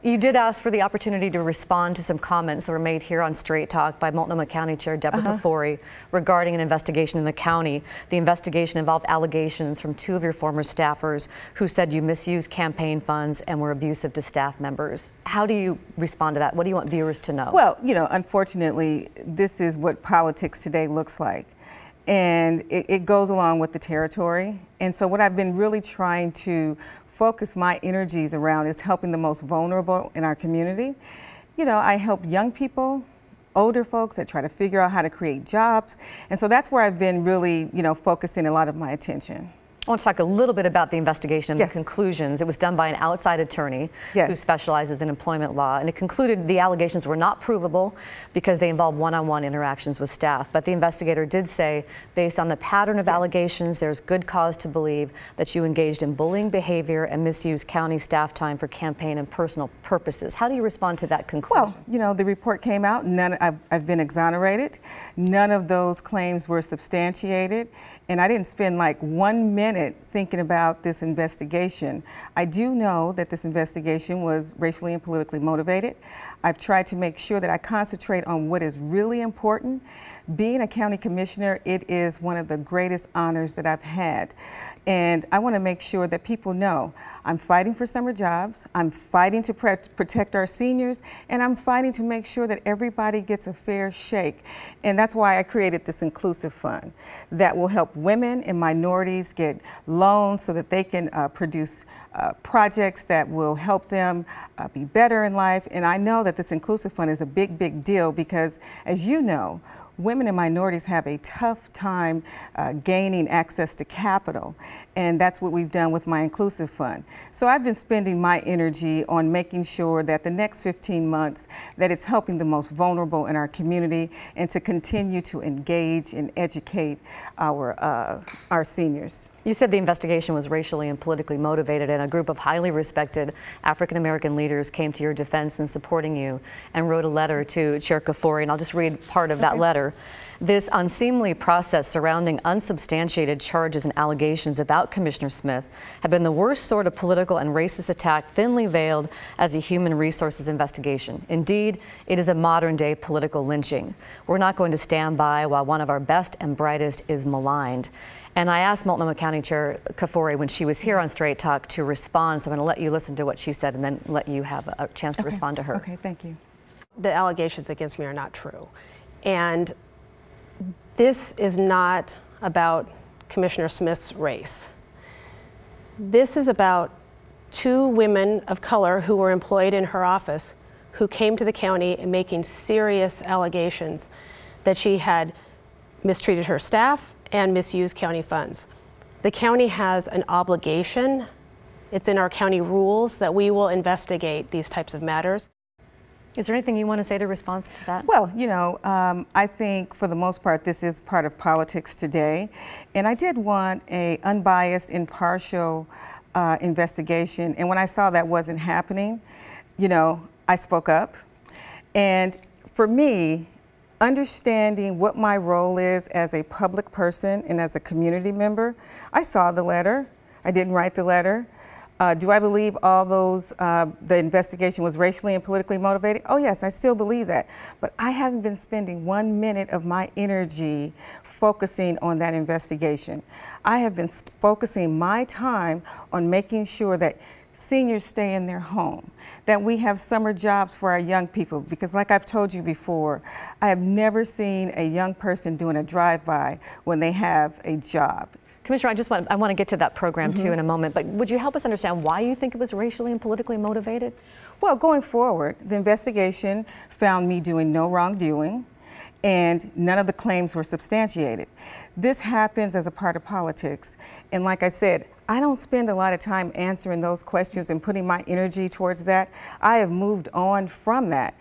You did ask for the opportunity to respond to some comments that were made here on Straight Talk by Multnomah County Chair Deborah Kafoury regarding an investigation in the county. The investigation involved allegations from 2 of your former staffers who said you misused campaign funds and were abusive to staff members. How do you respond to that? What do you want viewers to know? Well, you know, unfortunately, this is what politics today looks like. And it goes along with the territory. And so what I've been really trying to focus my energies around is helping the most vulnerable in our community. You know, I help young people, older folks that try to figure out how to create jobs. And so that's where I've been really, you know, focusing a lot of my attention. I want to talk a little bit about the investigation and Yes. the conclusions. It was done by an outside attorney Yes. who specializes in employment law, and it concluded the allegations were not provable because they involved one-on-one interactions with staff. But the investigator did say, based on the pattern of Yes. allegations, there's good cause to believe that you engaged in bullying behavior and misused county staff time for campaign and personal purposes. How do you respond to that conclusion? Well, you know, the report came out, I've been exonerated. None of those claims were substantiated, and I didn't spend like 1 minute thinking about this investigation. I do know that this investigation was racially and politically motivated. I've tried to make sure that I concentrate on what is really important. Being a county commissioner, it is one of the greatest honors that I've had. And I want to make sure that people know I'm fighting for summer jobs, I'm fighting to protect our seniors, and I'm fighting to make sure that everybody gets a fair shake. And that's why I created this inclusive fund that will help women and minorities get loans so that they can produce projects that will help them be better in life. And I know that this inclusive fund is a big, big deal because, as you know, women and minorities have a tough time gaining access to capital, and that's what we've done with my inclusive fund. So I've been spending my energy on making sure that the next 15 months that it's helping the most vulnerable in our community and to continue to engage and educate our seniors. You said the investigation was racially and politically motivated, and a group of highly respected African-American leaders came to your defense in supporting you and wrote a letter to Chair Kafoury, and I'll just read part of that letter. This unseemly process surrounding unsubstantiated charges and allegations about Commissioner Smith have been the worst sort of political and racist attack, thinly veiled as a human resources investigation. Indeed, it is a modern-day political lynching. We're not going to stand by while one of our best and brightest is maligned. And I asked Multnomah County Chair Kafoury when she was here on Straight Talk to respond, so I'm going to let you listen to what she said and then let you have a chance to respond to her. Okay, thank you. The allegations against me are not true. And this is not about Commissioner Smith's race. This is about 2 women of color who were employed in her office who came to the county and making serious allegations that she had mistreated her staff and misused county funds. The county has an obligation, it's in our county rules, that we will investigate these types of matters. Is there anything you want to say to respond to that? Well, you know, I think for the most part, this is part of politics today. And I did want an unbiased, impartial investigation. And when I saw that wasn't happening, you know, I spoke up. And for me, understanding what my role is as a public person and as a community member, I saw the letter. I didn't write the letter. Do I believe all those, the investigation was racially and politically motivated? Oh yes, I still believe that. But I haven't been spending 1 minute of my energy focusing on that investigation. I have been focusing my time on making sure that seniors stay in their home, that we have summer jobs for our young people, because like I've told you before, I have never seen a young person doing a drive-by when they have a job. Commissioner, I want to get to that program too in a moment, but would you help us understand why you think it was racially and politically motivated? Well, going forward, the investigation found me doing no wrongdoing, and none of the claims were substantiated. This happens as a part of politics, and like I said, I don't spend a lot of time answering those questions and putting my energy towards that. I have moved on from that.